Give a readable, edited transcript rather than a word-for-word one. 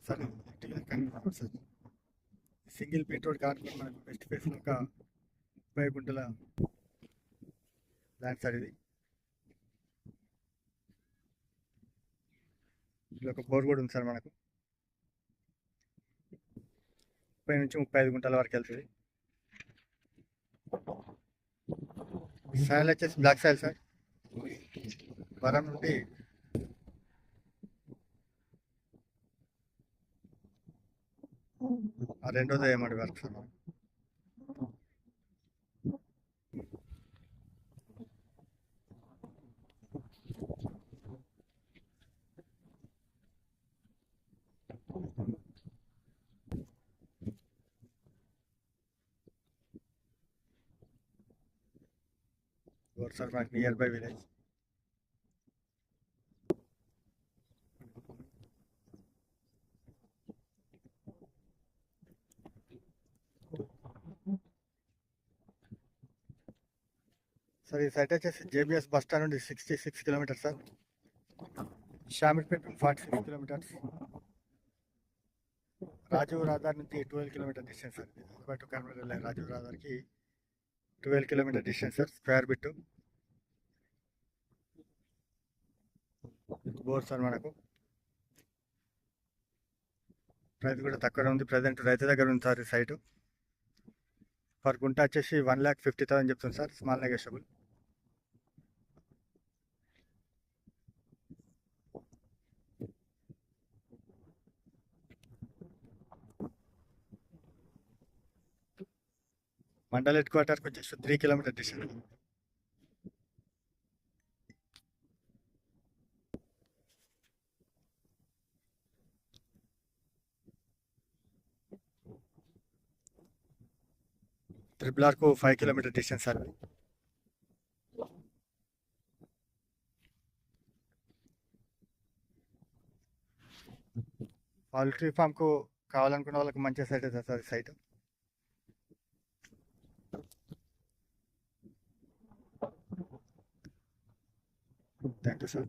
Sir sir single BT road కాకుండా మనకు west ఫేస్లో ఒక 30 గుంటల ల్యాండ్ సార్ ఇది. ఇది ఒక బోర్ కూడా ఉంది సార్ మనకు. 30 నుంచి 35 గుంటల వరకు వెళ్తుంది. సాయిల్ వచ్చేసి బ్లాక్ సాయిల్ సార్. వరం నుండి రెండోది ఏమంటే వర్క్ సార్. సార్ మనకి నియర్ బై విలేజ్. సార్ ఈ సైట్ వచ్చేసి జేబిఎస్ బస్ స్టాండ్ నుండి 66 kilometres sir. Shamirpet 46 kilometres. Rajiv Rahadari నుంచి 12 kilometre distance sir. But Rajiv రహదారికి 12 kilometre distance sir. Square bit bore sir. మనకు ప్రైస్ కూడా తక్కువ ఉంది. ప్రజెంట్ రైతు దగ్గర ఉంది సార్ ఈ సైటు. పర్ గుంట వచ్చేసి 1,50,000 చెప్తుంది sir. Small negotiable. Mandal head క్వార్టర్కి వచ్చేసి 3 కిలోమీటర్ డిస్టెన్స్. ట్రిపుల్ ఆర్కు 5 కిలోమీటర్ డిస్టెన్స్ సార్. పౌల్ట్రీ ఫామ్కు కావాలనుకున్న వాళ్ళకి మంచి సైట్ అవుతుంది సార్ ఈ సైట్. Thank you sir.